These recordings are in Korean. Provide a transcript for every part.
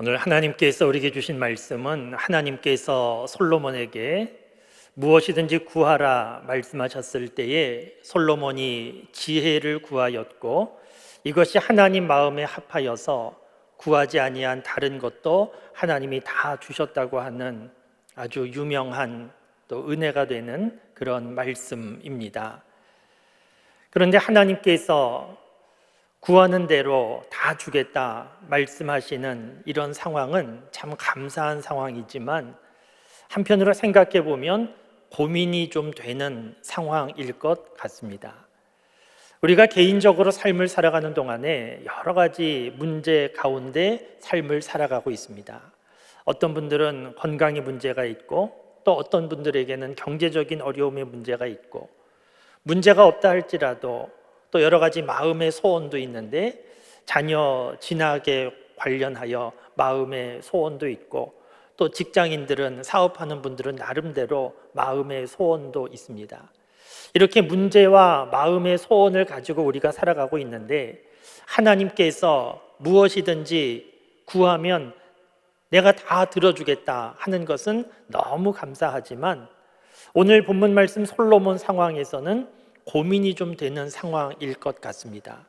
오늘 하나님께서 우리에게 주신 말씀은 하나님께서 솔로몬에게 무엇이든지 구하라 말씀하셨을 때에 솔로몬이 지혜를 구하였고 이것이 하나님 마음에 합하여서 구하지 아니한 다른 것도 하나님이 다 주셨다고 하는 아주 유명한 또 은혜가 되는 그런 말씀입니다. 그런데 하나님께서 구하는 대로 다 주겠다 말씀하시는 이런 상황은 참 감사한 상황이지만 한편으로 생각해 보면 고민이 좀 되는 상황일 것 같습니다. 우리가 개인적으로 삶을 살아가는 동안에 여러 가지 문제 가운데 삶을 살아가고 있습니다. 어떤 분들은 건강의 문제가 있고 또 어떤 분들에게는 경제적인 어려움의 문제가 있고 문제가 없다 할지라도 또 여러 가지 마음의 소원도 있는데 자녀 진학에 관련하여 마음의 소원도 있고 또 직장인들은 사업하는 분들은 나름대로 마음의 소원도 있습니다. 이렇게 문제와 마음의 소원을 가지고 우리가 살아가고 있는데 하나님께서 무엇이든지 구하면 내가 다 들어주겠다 하는 것은 너무 감사하지만 오늘 본문 말씀 솔로몬 상황에서는 고민이 좀 되는 상황일 것 같습니다.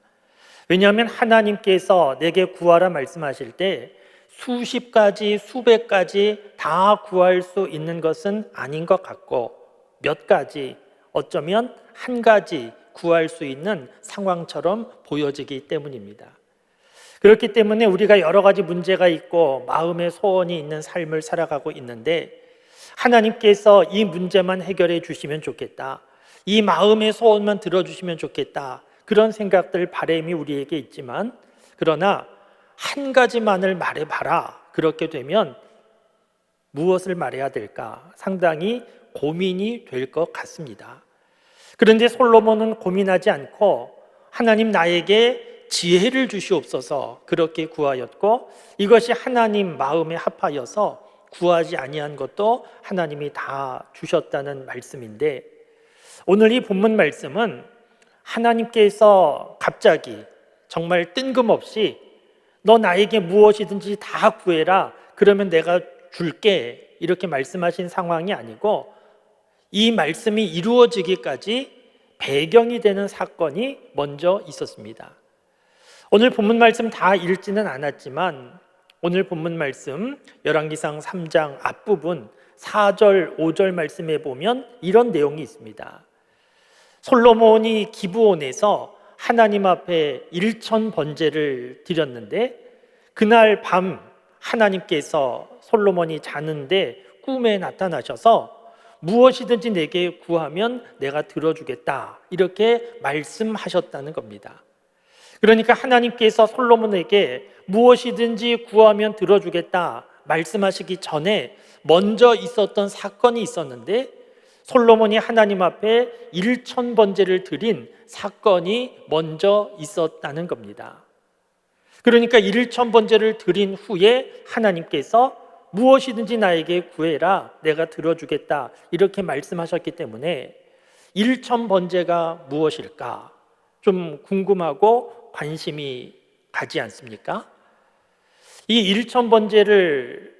왜냐하면 하나님께서 내게 구하라 말씀하실 때 수십 가지, 수백 가지 다 구할 수 있는 것은 아닌 것 같고 몇 가지, 어쩌면 한 가지 구할 수 있는 상황처럼 보여지기 때문입니다. 그렇기 때문에 우리가 여러 가지 문제가 있고 마음의 소원이 있는 삶을 살아가고 있는데 하나님께서 이 문제만 해결해 주시면 좋겠다, 이 마음의 소원만 들어주시면 좋겠다, 그런 생각들, 바람이 우리에게 있지만 그러나 한 가지만을 말해봐라 그렇게 되면 무엇을 말해야 될까 상당히 고민이 될 것 같습니다. 그런데 솔로몬은 고민하지 않고 하나님 나에게 지혜를 주시옵소서 그렇게 구하였고 이것이 하나님 마음에 합하여서 구하지 아니한 것도 하나님이 다 주셨다는 말씀인데 오늘 이 본문 말씀은 하나님께서 갑자기 정말 뜬금없이 너 나에게 무엇이든지 다 구해라 그러면 내가 줄게 이렇게 말씀하신 상황이 아니고 이 말씀이 이루어지기까지 배경이 되는 사건이 먼저 있었습니다. 오늘 본문 말씀 다 읽지는 않았지만 오늘 본문 말씀 열왕기상 3장 앞부분 4절, 5절 말씀에 보면 이런 내용이 있습니다. 솔로몬이 기브온에서 하나님 앞에 1천 번제를 드렸는데 그날 밤 하나님께서 솔로몬이 자는데 꿈에 나타나셔서 무엇이든지 내게 구하면 내가 들어주겠다 이렇게 말씀하셨다는 겁니다. 그러니까 하나님께서 솔로몬에게 무엇이든지 구하면 들어주겠다 말씀하시기 전에 먼저 있었던 사건이 있었는데 솔로몬이 하나님 앞에 1천 번제를 드린 사건이 먼저 있었다는 겁니다. 그러니까 1천 번제를 드린 후에 하나님께서 무엇이든지 나에게 구해라 내가 들어주겠다 이렇게 말씀하셨기 때문에 1천 번제가 무엇일까 좀 궁금하고 관심이 가지 않습니까? 이 1천 번제를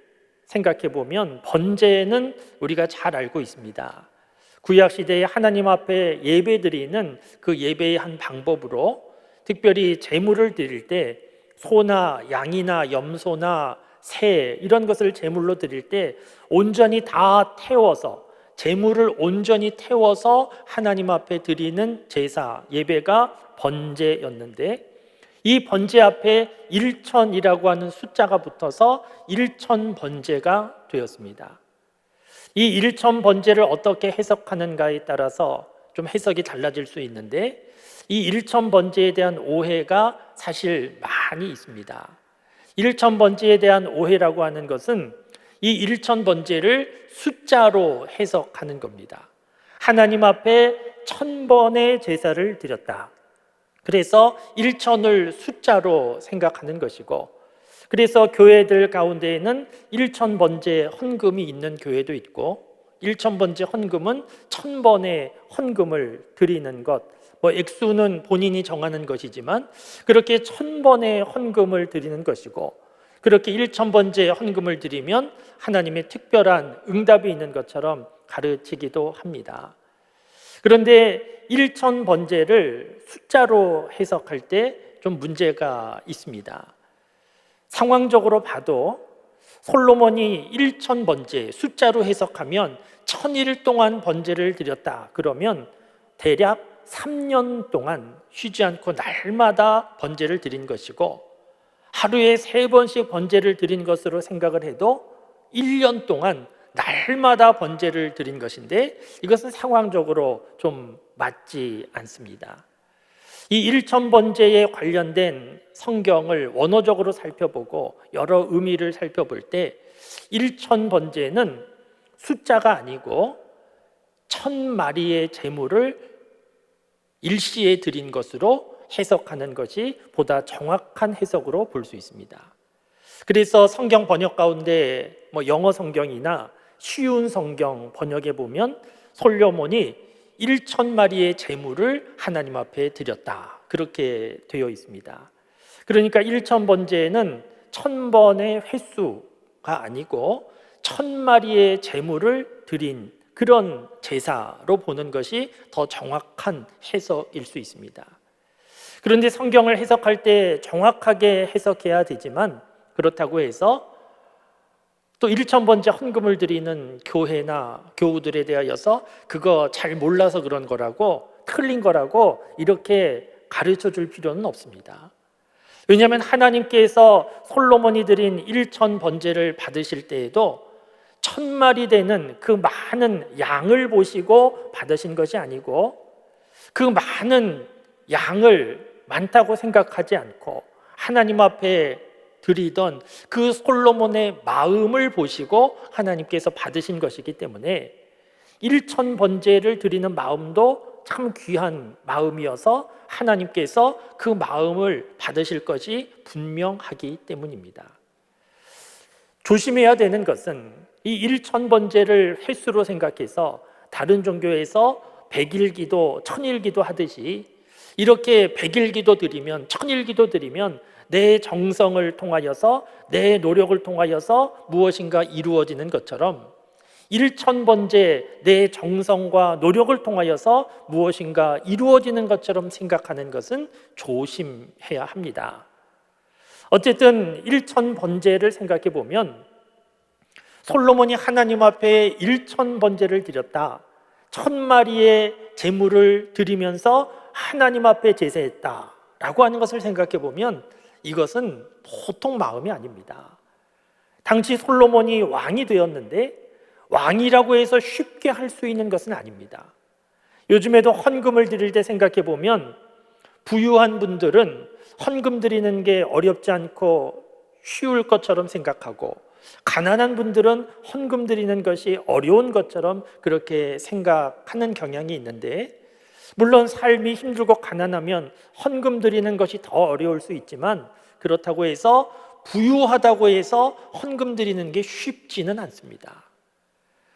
생각해 보면 번제는 우리가 잘 알고 있습니다. 구약시대에 하나님 앞에 예배드리는 그 예배의 한 방법으로 특별히 제물을 드릴 때 소나 양이나 염소나 새 이런 것을 제물로 드릴 때 온전히 다 태워서 제물을 온전히 태워서 하나님 앞에 드리는 제사 예배가 번제였는데 이 번제 앞에 1천이라고 하는 숫자가 붙어서 1천 번제가 되었습니다. 이 1천 번제를 어떻게 해석하는가에 따라서 좀 해석이 달라질 수 있는데 이 1천 번제에 대한 오해가 사실 많이 있습니다. 1천 번제에 대한 오해라고 하는 것은 이 1천 번제를 숫자로 해석하는 겁니다. 하나님 앞에 1000번의 제사를 드렸다. 그래서 1천을 숫자로 생각하는 것이고 그래서 교회들 가운데에는 1천 번제 헌금이 있는 교회도 있고 1천 번제 헌금은 1000번의 헌금을 드리는 것 액수는 본인이 정하는 것이지만 그렇게 1000번의 헌금을 드리는 것이고 그렇게 1,000번째 헌금을 드리면 하나님의 특별한 응답이 있는 것처럼 가르치기도 합니다. 그런데 1,000번째를 숫자로 해석할 때 좀 문제가 있습니다. 상황적으로 봐도 솔로몬이 1,000번째 숫자로 해석하면 1,000일 동안 번제를 드렸다 그러면 대략 3년 동안 쉬지 않고 날마다 번제를 드린 것이고, 하루에 3번씩 번제를 드린 것으로 생각을 해도 1년 동안 날마다 번제를 드린 것인데, 이것은 상황적으로 좀 맞지 않습니다. 이 1,000번제에 관련된 성경을 원어적으로 살펴보고 여러 의미를 살펴볼 때 1,000번제는 숫자가 아니고 1,000마리의 제물을 일시에 드린 것으로 해석하는 것이 보다 정확한 해석으로 볼 수 있습니다. 그래서 성경 번역 가운데 영어 성경이나 쉬운 성경 번역에 보면 솔로몬이 1,000마리의 제물을 하나님 앞에 드렸다 그렇게 되어 있습니다. 그러니까 1,000번제는 1,000번의 횟수가 아니고 1,000마리의 제물을 드린 그런 제사로 보는 것이 더 정확한 해석일 수 있습니다. 그런데 성경을 해석할 때 정확하게 해석해야 되지만, 그렇다고 해서 또 1,000번째 헌금을 드리는 교회나 교우들에 대하여서 그거 잘 몰라서 그런 거라고, 틀린 거라고 이렇게 가르쳐 줄 필요는 없습니다. 왜냐하면 하나님께서 솔로몬이 드린 1,000번제를 받으실 때에도 1,000마리 되는 그 많은 양을 보시고 받으신 것이 아니고, 그 많은 양을 많다고 생각하지 않고 하나님 앞에 드리던 그 솔로몬의 마음을 보시고 하나님께서 받으신 것이기 때문에 1,000번제를 드리는 마음도 참 귀한 마음이어서 하나님께서 그 마음을 받으실 것이 분명하기 때문입니다. 조심해야 되는 것은 이 1,000번제를 횟수로 생각해서 다른 종교에서 100일기도 1,000일기도 하듯이 이렇게 100일기도 드리면 1,000일기도 드리면 내 정성을 통하여서 내 노력을 통하여서 무엇인가 이루어지는 것처럼 1,000번째 내 정성과 노력을 통하여서 무엇인가 이루어지는 것처럼 생각하는 것은 조심해야 합니다. 어쨌든 1,000번제를 생각해 보면 솔로몬이 하나님 앞에 1,000번제를 드렸다, 1,000마리의 제물을 드리면서 하나님 앞에 제사했다 라고 하는 것을 생각해 보면 이것은 보통 마음이 아닙니다. 당시 솔로몬이 왕이 되었는데 왕이라고 해서 쉽게 할 수 있는 것은 아닙니다. 요즘에도 헌금을 드릴 때 생각해 보면 부유한 분들은 헌금 드리는 게 어렵지 않고 쉬울 것처럼 생각하고, 가난한 분들은 헌금 드리는 것이 어려운 것처럼 그렇게 생각하는 경향이 있는데, 물론 삶이 힘들고 가난하면 헌금 드리는 것이 더 어려울 수 있지만, 그렇다고 해서 부유하다고 해서 헌금 드리는 게 쉽지는 않습니다.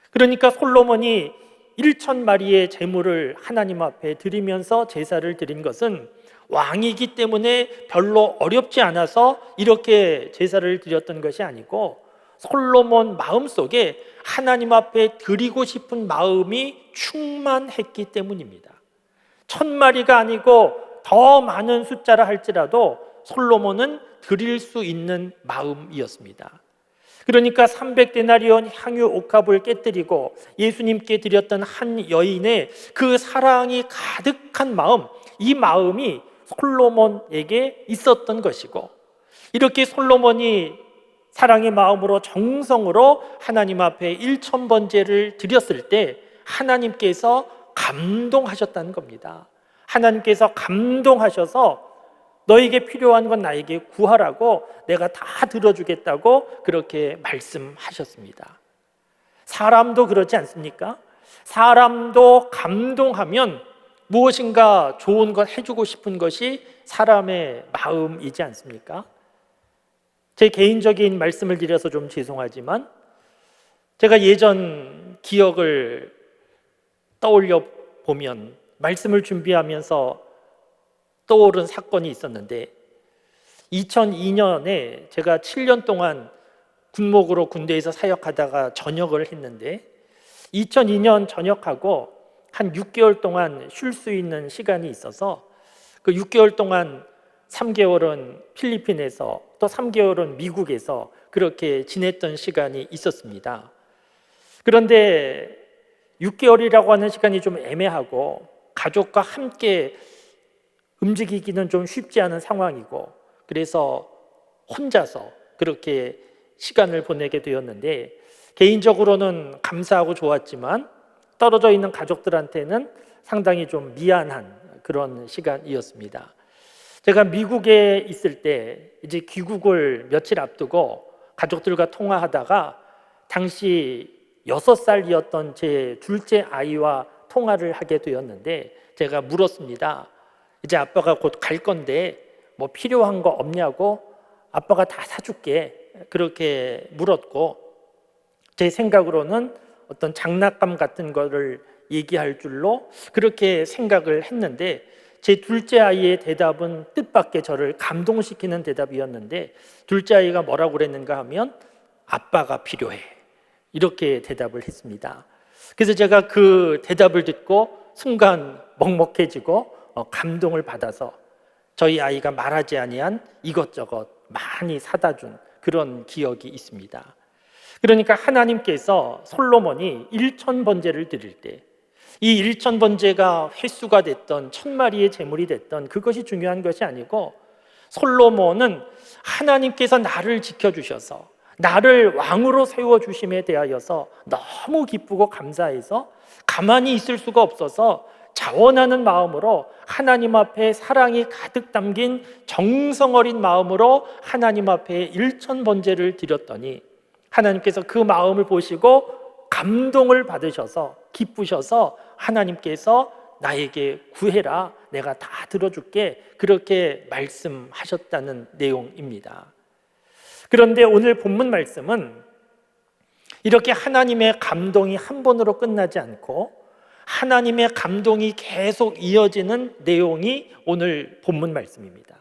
그러니까 솔로몬이 1,000마리의 제물을 하나님 앞에 드리면서 제사를 드린 것은 왕이기 때문에 별로 어렵지 않아서 이렇게 제사를 드렸던 것이 아니고, 솔로몬 마음속에 하나님 앞에 드리고 싶은 마음이 충만했기 때문입니다. 1,000마리가 아니고 더 많은 숫자라 할지라도 솔로몬은 드릴 수 있는 마음이었습니다. 그러니까 300데나리온 향유 옥합을 깨뜨리고 예수님께 드렸던 한 여인의 그 사랑이 가득한 마음, 이 마음이 솔로몬에게 있었던 것이고, 이렇게 솔로몬이 사랑의 마음으로 정성으로 하나님 앞에 1,000번제를 드렸을 때 하나님께서 감동하셨다는 겁니다. 하나님께서 감동하셔서 너에게 필요한 건 나에게 구하라고 내가 다 들어주겠다고 그렇게 말씀하셨습니다. 사람도 그렇지 않습니까? 사람도 감동하면 무엇인가 좋은 것 해주고 싶은 것이 사람의 마음이지 않습니까? 제 개인적인 말씀을 드려서 좀 죄송하지만, 제가 예전 기억을 떠올려 보면 말씀을 준비하면서 떠오른 사건이 있었는데, 2002년에 제가 7년 동안 군목으로 군대에서 사역하다가 전역을 했는데 2002년 전역하고 한 6개월 동안 쉴 수 있는 시간이 있어서 그 6개월 동안 3개월은 필리핀에서 또 3개월은 미국에서 그렇게 지냈던 시간이 있었습니다. 그런데 6개월이라고 하는 시간이 좀 애매하고 가족과 함께 움직이기는 좀 쉽지 않은 상황이고 그래서 혼자서 그렇게 시간을 보내게 되었는데 개인적으로는 감사하고 좋았지만 떨어져 있는 가족들한테는 상당히 좀 미안한 그런 시간이었습니다. 제가 미국에 있을 때 이제 귀국을 며칠 앞두고 가족들과 통화하다가 당시 6살이었던 제 둘째 아이와 통화를 하게 되었는데 제가 물었습니다. 이제 아빠가 곧 갈 건데 뭐 필요한 거 없냐고 아빠가 다 사줄게 그렇게 물었고 제 생각으로는 어떤 장난감 같은 거를 얘기할 줄로 그렇게 생각을 했는데 제 둘째 아이의 대답은 뜻밖의 저를 감동시키는 대답이었는데 둘째 아이가 뭐라고 그랬는가 하면 아빠가 필요해 이렇게 대답을 했습니다. 그래서 제가 그 대답을 듣고 순간 먹먹해지고 감동을 받아서 저희 아이가 말하지 아니한 이것저것 많이 사다 준 그런 기억이 있습니다. 그러니까 하나님께서 솔로몬이 1000번제를 드릴 때 이 1000번제가 횟수가 됐던 1000마리의 제물이 됐던 그것이 중요한 것이 아니고 솔로몬은 하나님께서 나를 지켜주셔서 나를 왕으로 세워주심에 대하여서 너무 기쁘고 감사해서 가만히 있을 수가 없어서 자원하는 마음으로 하나님 앞에 사랑이 가득 담긴 정성 어린 마음으로 하나님 앞에 1000번제를 드렸더니 하나님께서 그 마음을 보시고 감동을 받으셔서 기쁘셔서 하나님께서 나에게 구해라 내가 다 들어줄게 그렇게 말씀하셨다는 내용입니다. 그런데 오늘 본문 말씀은 이렇게 하나님의 감동이 한 번으로 끝나지 않고 하나님의 감동이 계속 이어지는 내용이 오늘 본문 말씀입니다.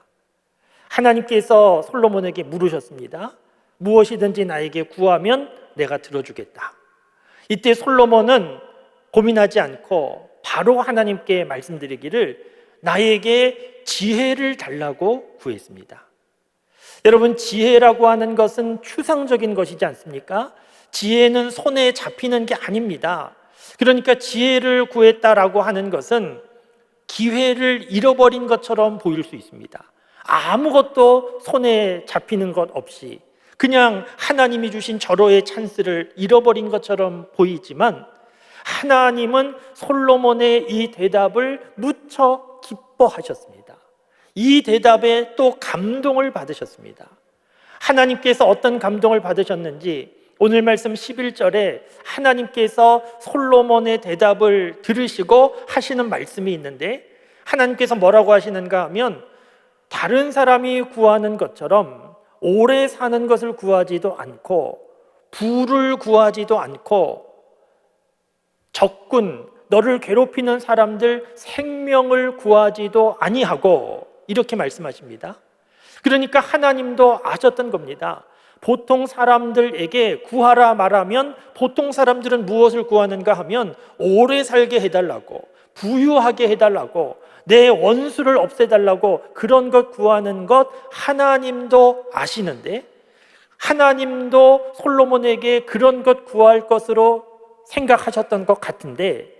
하나님께서 솔로몬에게 물으셨습니다. 무엇이든지 나에게 구하면 내가 들어주겠다. 이때 솔로몬은 고민하지 않고 바로 하나님께 말씀드리기를 나에게 지혜를 달라고 구했습니다. 여러분, 지혜라고 하는 것은 추상적인 것이지 않습니까? 지혜는 손에 잡히는 게 아닙니다. 그러니까 지혜를 구했다라고 하는 것은 기회를 잃어버린 것처럼 보일 수 있습니다. 아무것도 손에 잡히는 것 없이 그냥 하나님이 주신 절호의 찬스를 잃어버린 것처럼 보이지만 하나님은 솔로몬의 이 대답을 무척 기뻐하셨습니다. 이 대답에 또 감동을 받으셨습니다. 하나님께서 어떤 감동을 받으셨는지 오늘 말씀 11절에 하나님께서 솔로몬의 대답을 들으시고 하시는 말씀이 있는데 하나님께서 뭐라고 하시는가 하면 다른 사람이 구하는 것처럼 오래 사는 것을 구하지도 않고 부를 구하지도 않고 적군, 너를 괴롭히는 사람들 생명을 구하지도 아니하고 이렇게 말씀하십니다. 그러니까 하나님도 아셨던 겁니다. 보통 사람들에게 구하라 말하면 보통 사람들은 무엇을 구하는가 하면 오래 살게 해달라고 부유하게 해달라고 내 원수를 없애달라고 그런 것 구하는 것 하나님도 아시는데 하나님도 솔로몬에게 그런 것 구할 것으로 생각하셨던 것 같은데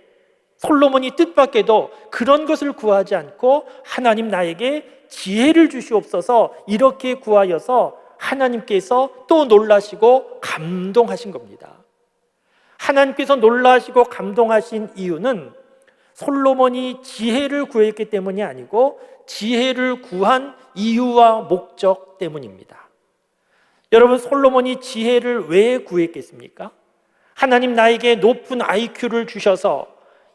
솔로몬이 뜻밖에도 그런 것을 구하지 않고 하나님 나에게 지혜를 주시옵소서 이렇게 구하여서 하나님께서 또 놀라시고 감동하신 겁니다. 하나님께서 놀라시고 감동하신 이유는 솔로몬이 지혜를 구했기 때문이 아니고 지혜를 구한 이유와 목적 때문입니다. 여러분, 솔로몬이 지혜를 왜 구했겠습니까? 하나님 나에게 높은 IQ를 주셔서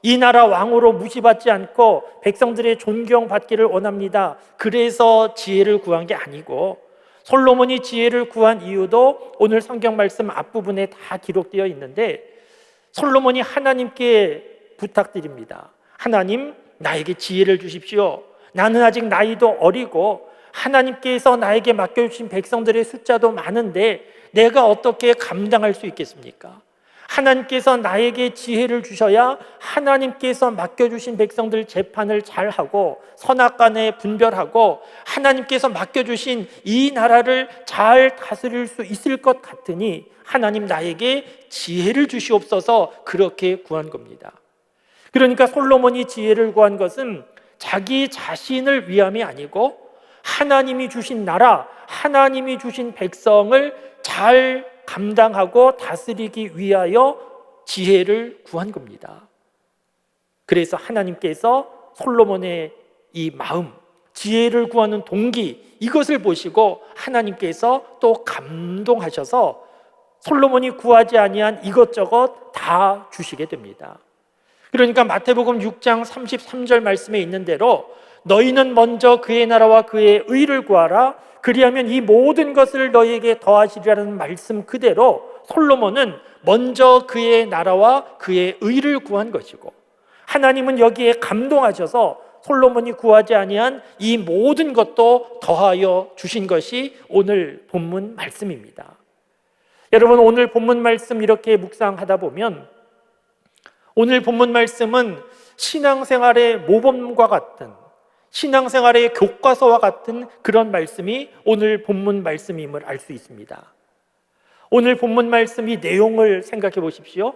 이 나라 왕으로 무시받지 않고 백성들의 존경받기를 원합니다. 그래서 지혜를 구한 게 아니고 솔로몬이 지혜를 구한 이유도 오늘 성경 말씀 앞부분에 다 기록되어 있는데 솔로몬이 하나님께 부탁드립니다. 하나님, 나에게 지혜를 주십시오. 나는 아직 나이도 어리고 하나님께서 나에게 맡겨주신 백성들의 숫자도 많은데 내가 어떻게 감당할 수 있겠습니까? 하나님께서 나에게 지혜를 주셔야 하나님께서 맡겨주신 백성들 재판을 잘하고 선악간에 분별하고 하나님께서 맡겨주신 이 나라를 잘 다스릴 수 있을 것 같으니 하나님 나에게 지혜를 주시옵소서, 그렇게 구한 겁니다. 그러니까 솔로몬이 지혜를 구한 것은 자기 자신을 위함이 아니고 하나님이 주신 나라, 하나님이 주신 백성을 잘 감당하고 다스리기 위하여 지혜를 구한 겁니다. 그래서 하나님께서 솔로몬의 이 마음, 지혜를 구하는 동기, 이것을 보시고 하나님께서 또 감동하셔서 솔로몬이 구하지 아니한 이것저것 다 주시게 됩니다. 그러니까 마태복음 6장 33절 말씀에 있는 대로 너희는 먼저 그의 나라와 그의 의를 구하라, 그리하면 이 모든 것을 너희에게 더하시리라는 말씀 그대로 솔로몬은 먼저 그의 나라와 그의 의를 구한 것이고, 하나님은 여기에 감동하셔서 솔로몬이 구하지 아니한 이 모든 것도 더하여 주신 것이 오늘 본문 말씀입니다. 여러분, 오늘 본문 말씀 이렇게 묵상하다 보면 오늘 본문 말씀은 신앙생활의 모범과 같은, 신앙생활의 교과서와 같은 그런 말씀이 오늘 본문 말씀임을 알 수 있습니다. 오늘 본문 말씀 이 내용을 생각해 보십시오.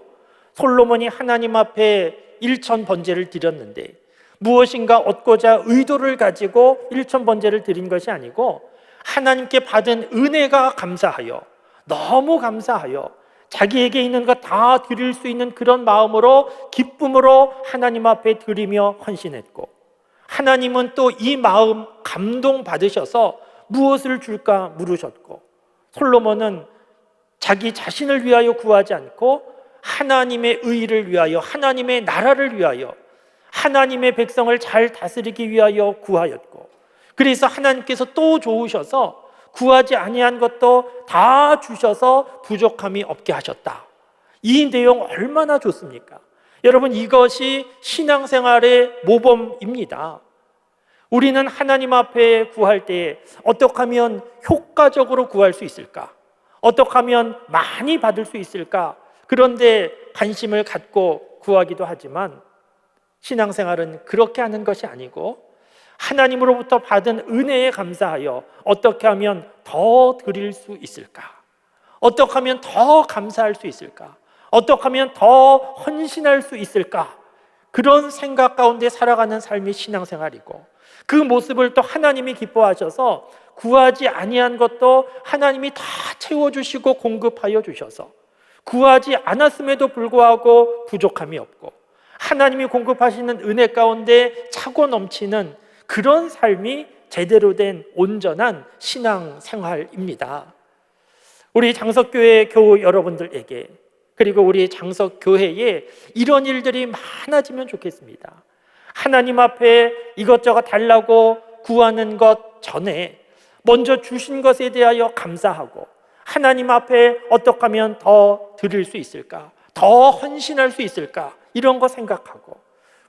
솔로몬이 하나님 앞에 일천 번제를 드렸는데 무엇인가 얻고자 의도를 가지고 일천 번제를 드린 것이 아니고 하나님께 받은 은혜가 감사하여, 너무 감사하여 자기에게 있는 것 다 드릴 수 있는 그런 마음으로, 기쁨으로 하나님 앞에 드리며 헌신했고, 하나님은 또 이 마음 감동받으셔서 무엇을 줄까 물으셨고, 솔로몬은 자기 자신을 위하여 구하지 않고 하나님의 의를 위하여, 하나님의 나라를 위하여, 하나님의 백성을 잘 다스리기 위하여 구하였고, 그래서 하나님께서 또 좋으셔서 구하지 아니한 것도 다 주셔서 부족함이 없게 하셨다. 이 내용 얼마나 좋습니까? 여러분, 이것이 신앙생활의 모범입니다. 우리는 하나님 앞에 구할 때 어떻게 하면 효과적으로 구할 수 있을까? 어떻게 하면 많이 받을 수 있을까? 그런데 관심을 갖고 구하기도 하지만 신앙생활은 그렇게 하는 것이 아니고 하나님으로부터 받은 은혜에 감사하여 어떻게 하면 더 드릴 수 있을까? 어떻게 하면 더 감사할 수 있을까? 어떻게 하면 더 헌신할 수 있을까? 그런 생각 가운데 살아가는 삶이 신앙생활이고, 그 모습을 또 하나님이 기뻐하셔서 구하지 아니한 것도 하나님이 다 채워주시고 공급하여 주셔서 구하지 않았음에도 불구하고 부족함이 없고 하나님이 공급하시는 은혜 가운데 차고 넘치는 그런 삶이 제대로 된 온전한 신앙생활입니다. 우리 장석교회 교우 여러분들에게, 그리고 우리 장석교회에 이런 일들이 많아지면 좋겠습니다. 하나님 앞에 이것저것 달라고 구하는 것 전에 먼저 주신 것에 대하여 감사하고 하나님 앞에 어떻게 하면 더 드릴 수 있을까? 더 헌신할 수 있을까? 이런 거 생각하고,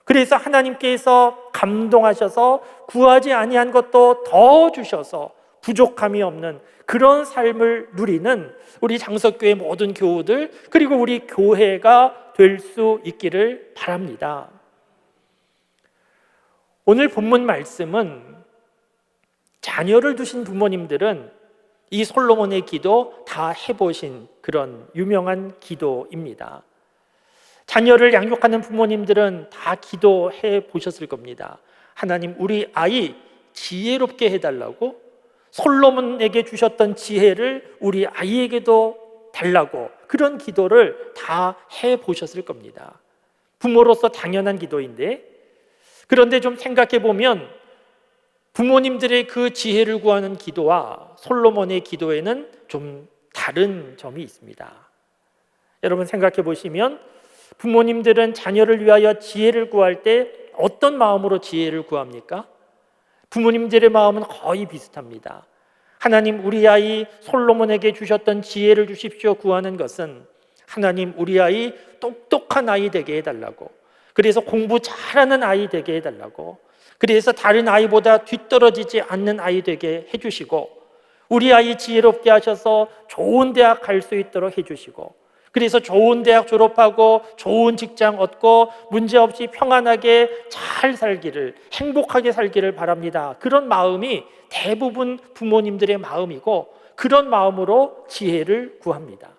그래서 하나님께서 감동하셔서 구하지 아니한 것도 더 주셔서 부족함이 없는 그런 삶을 누리는 우리 장석교회 모든 교우들, 그리고 우리 교회가 될 수 있기를 바랍니다. 오늘 본문 말씀은 자녀를 두신 부모님들은 이 솔로몬의 기도 다 해보신 그런 유명한 기도입니다. 자녀를 양육하는 부모님들은 다 기도해 보셨을 겁니다. 하나님, 우리 아이 지혜롭게 해달라고, 솔로몬에게 주셨던 지혜를 우리 아이에게도 달라고, 그런 기도를 다 해 보셨을 겁니다. 부모로서 당연한 기도인데, 그런데 좀 생각해 보면 부모님들의 그 지혜를 구하는 기도와 솔로몬의 기도에는 좀 다른 점이 있습니다. 여러분 생각해 보시면 부모님들은 자녀를 위하여 지혜를 구할 때 어떤 마음으로 지혜를 구합니까? 부모님들의 마음은 거의 비슷합니다. 하나님, 우리 아이 솔로몬에게 주셨던 지혜를 주십시오 구하는 것은 하나님, 우리 아이 똑똑한 아이 되게 해달라고, 그래서 공부 잘하는 아이 되게 해달라고, 그래서 다른 아이보다 뒤떨어지지 않는 아이 되게 해주시고, 우리 아이 지혜롭게 하셔서 좋은 대학 갈 수 있도록 해주시고, 그래서 좋은 대학 졸업하고 좋은 직장 얻고 문제없이 평안하게 잘 살기를, 행복하게 살기를 바랍니다. 그런 마음이 대부분 부모님들의 마음이고, 그런 마음으로 지혜를 구합니다.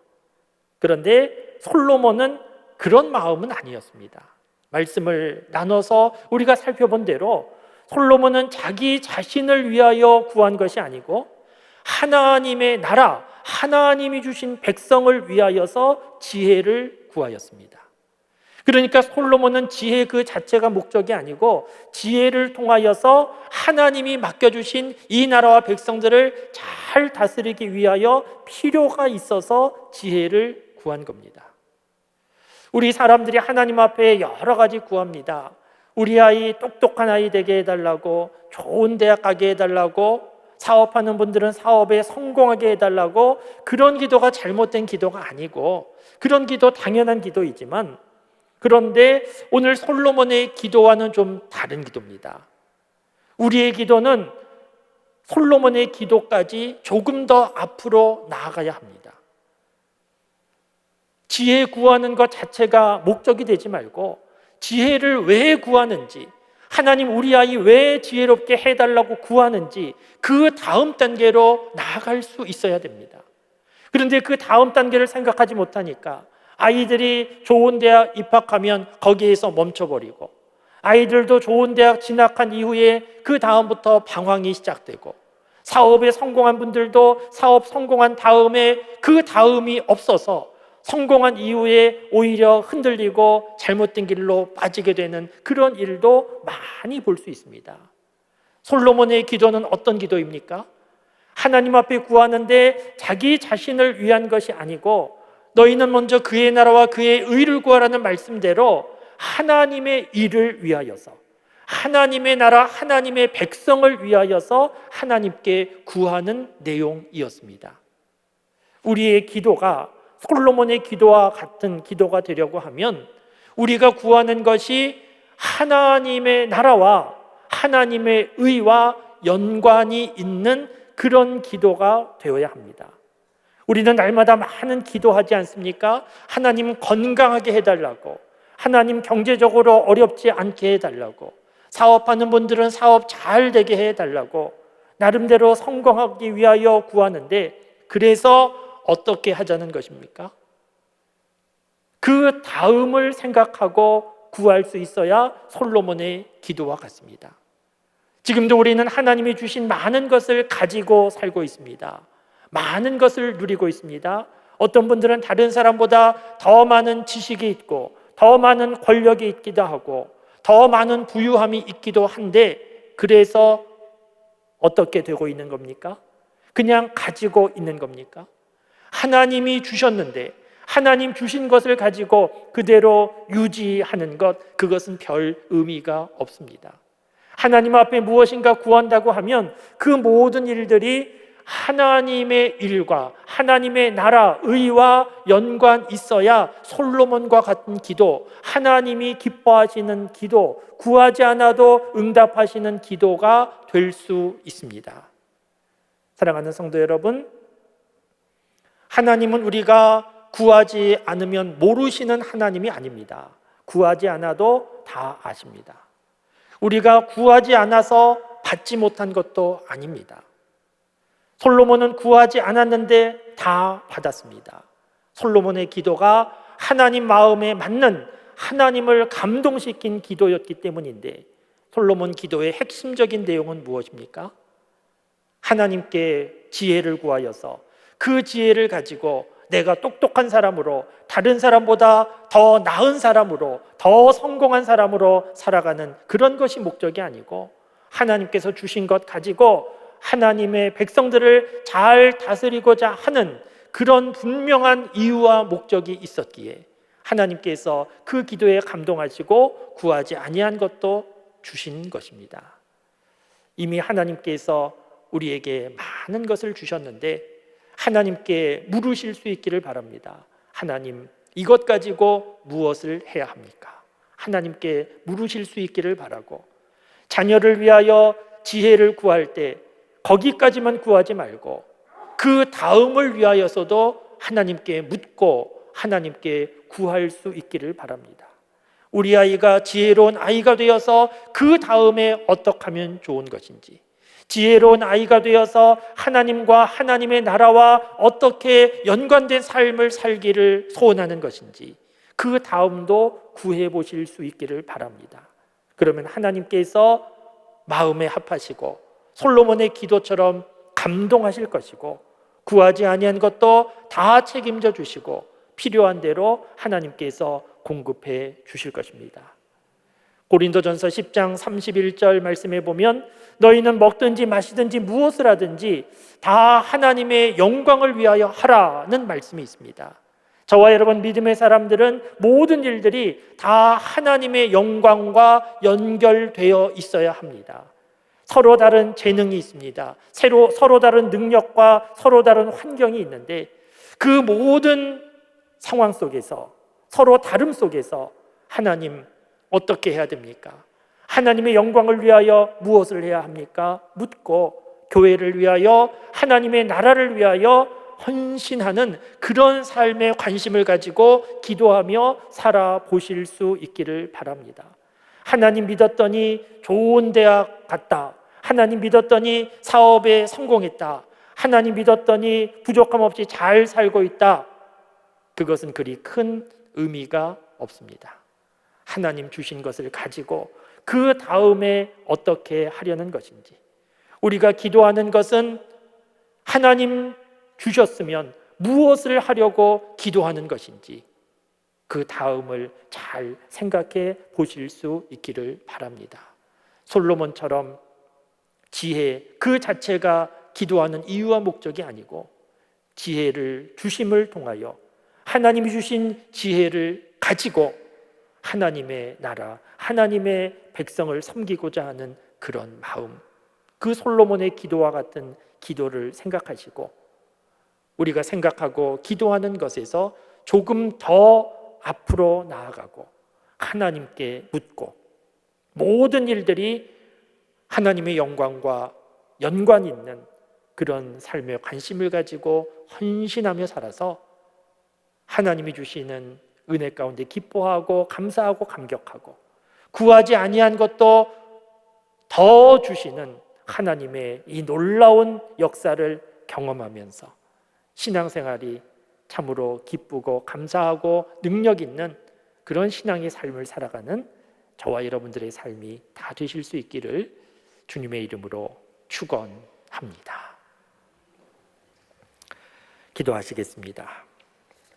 그런데 솔로몬은 그런 마음은 아니었습니다. 말씀을 나눠서 우리가 살펴본 대로 솔로몬은 자기 자신을 위하여 구한 것이 아니고 하나님의 나라, 하나님이 주신 백성을 위하여서 지혜를 구하였습니다. 그러니까 솔로몬은 지혜 그 자체가 목적이 아니고 지혜를 통하여서 하나님이 맡겨주신 이 나라와 백성들을 잘 다스리기 위하여 필요가 있어서 지혜를 구한 겁니다. 우리 사람들이 하나님 앞에 여러 가지 구합니다. 우리 아이 똑똑한 아이 되게 해달라고, 좋은 대학 가게 해달라고, 사업하는 분들은 사업에 성공하게 해달라고. 그런 기도가 잘못된 기도가 아니고, 그런 기도 당연한 기도이지만, 그런데 오늘 솔로몬의 기도와는 좀 다른 기도입니다. 우리의 기도는 솔로몬의 기도까지 조금 더 앞으로 나아가야 합니다. 지혜 구하는 것 자체가 목적이 되지 말고 지혜를 왜 구하는지, 하나님 우리 아이 왜 지혜롭게 해달라고 구하는지 그 다음 단계로 나아갈 수 있어야 됩니다. 그런데 그 다음 단계를 생각하지 못하니까 아이들이 좋은 대학 입학하면 거기에서 멈춰버리고, 아이들도 좋은 대학 진학한 이후에 그 다음부터 방황이 시작되고, 사업에 성공한 분들도 사업 성공한 다음에 그 다음이 없어서 성공한 이후에 오히려 흔들리고 잘못된 길로 빠지게 되는 그런 일도 많이 볼 수 있습니다. 솔로몬의 기도는 어떤 기도입니까? 하나님 앞에 구하는데 자기 자신을 위한 것이 아니고 너희는 먼저 그의 나라와 그의 의를 구하라는 말씀대로 하나님의 일을 위하여서, 하나님의 나라, 하나님의 백성을 위하여서 하나님께 구하는 내용이었습니다. 우리의 기도가 솔로몬의 기도와 같은 기도가 되려고 하면 우리가 구하는 것이 하나님의 나라와 하나님의 의와 연관이 있는 그런 기도가 되어야 합니다. 우리는 날마다 많은 기도하지 않습니까? 하나님 건강하게 해달라고, 하나님 경제적으로 어렵지 않게 해달라고, 사업하는 분들은 사업 잘 되게 해달라고, 나름대로 성공하기 위하여 구하는데, 그래서 어떻게 하자는 것입니까? 그 다음을 생각하고 구할 수 있어야 솔로몬의 기도와 같습니다. 지금도 우리는 하나님이 주신 많은 것을 가지고 살고 있습니다. 많은 것을 누리고 있습니다. 어떤 분들은 다른 사람보다 더 많은 지식이 있고 더 많은 권력이 있기도 하고 더 많은 부유함이 있기도 한데, 그래서 어떻게 되고 있는 겁니까? 그냥 가지고 있는 겁니까? 하나님이 주셨는데 하나님 주신 것을 가지고 그대로 유지하는 것, 그것은 별 의미가 없습니다. 하나님 앞에 무엇인가 구한다고 하면 그 모든 일들이 하나님의 일과 하나님의 나라, 의와 연관 있어야 솔로몬과 같은 기도, 하나님이 기뻐하시는 기도, 구하지 않아도 응답하시는 기도가 될 수 있습니다. 사랑하는 성도 여러분, 하나님은 우리가 구하지 않으면 모르시는 하나님이 아닙니다. 구하지 않아도 다 아십니다. 우리가 구하지 않아서 받지 못한 것도 아닙니다. 솔로몬은 구하지 않았는데 다 받았습니다. 솔로몬의 기도가 하나님 마음에 맞는, 하나님을 감동시킨 기도였기 때문인데, 솔로몬 기도의 핵심적인 내용은 무엇입니까? 하나님께 지혜를 구하여서 그 지혜를 가지고 내가 똑똑한 사람으로, 다른 사람보다 더 나은 사람으로, 더 성공한 사람으로 살아가는 그런 것이 목적이 아니고, 하나님께서 주신 것 가지고 하나님의 백성들을 잘 다스리고자 하는 그런 분명한 이유와 목적이 있었기에 하나님께서 그 기도에 감동하시고 구하지 아니한 것도 주신 것입니다. 이미 하나님께서 우리에게 많은 것을 주셨는데 하나님께 물으실 수 있기를 바랍니다. 하나님, 이것 가지고 무엇을 해야 합니까? 하나님께 물으실 수 있기를 바라고, 자녀를 위하여 지혜를 구할 때 거기까지만 구하지 말고 그 다음을 위하여서도 하나님께 묻고 하나님께 구할 수 있기를 바랍니다. 우리 아이가 지혜로운 아이가 되어서 그 다음에 어떻게 하면 좋은 것인지, 지혜로운 아이가 되어서 하나님과 하나님의 나라와 어떻게 연관된 삶을 살기를 소원하는 것인지 그 다음도 구해 보실 수 있기를 바랍니다. 그러면 하나님께서 마음에 합하시고 솔로몬의 기도처럼 감동하실 것이고 구하지 아니한 것도 다 책임져 주시고 필요한 대로 하나님께서 공급해 주실 것입니다. 고린도전서 10장 31절 말씀에 보면 너희는 먹든지 마시든지 무엇을 하든지 다 하나님의 영광을 위하여 하라는 말씀이 있습니다. 저와 여러분 믿음의 사람들은 모든 일들이 다 하나님의 영광과 연결되어 있어야 합니다. 서로 다른 재능이 있습니다. 서로 다른 능력과 서로 다른 환경이 있는데 그 모든 상황 속에서 서로 다름 속에서 하나님 어떻게 해야 됩니까? 하나님의 영광을 위하여 무엇을 해야 합니까? 묻고 교회를 위하여 하나님의 나라를 위하여 헌신하는 그런 삶에 관심을 가지고 기도하며 살아보실 수 있기를 바랍니다. 하나님 믿었더니 좋은 대학 갔다. 하나님 믿었더니 사업에 성공했다. 하나님 믿었더니 부족함 없이 잘 살고 있다. 그것은 그리 큰 의미가 없습니다. 하나님 주신 것을 가지고 그 다음에 어떻게 하려는 것인지, 우리가 기도하는 것은 하나님 주셨으면 무엇을 하려고 기도하는 것인지 그 다음을 잘 생각해 보실 수 있기를 바랍니다. 솔로몬처럼 지혜 그 자체가 기도하는 이유와 목적이 아니고 지혜를 주심을 통하여 하나님이 주신 지혜를 가지고 하나님의 나라, 하나님의 백성을 섬기고자 하는 그런 마음, 그 솔로몬의 기도와 같은 기도를 생각하시고 우리가 생각하고 기도하는 것에서 조금 더 앞으로 나아가고 하나님께 묻고 모든 일들이 하나님의 영광과 연관 있는 그런 삶에 관심을 가지고 헌신하며 살아서 하나님이 주시는 은혜 가운데 기뻐하고 감사하고 감격하고 구하지 아니한 것도 더 주시는 하나님의 이 놀라운 역사를 경험하면서 신앙생활이 참으로 기쁘고 감사하고 능력 있는 그런 신앙의 삶을 살아가는 저와 여러분들의 삶이 다 되실 수 있기를 주님의 이름으로 축원합니다. 기도하시겠습니다.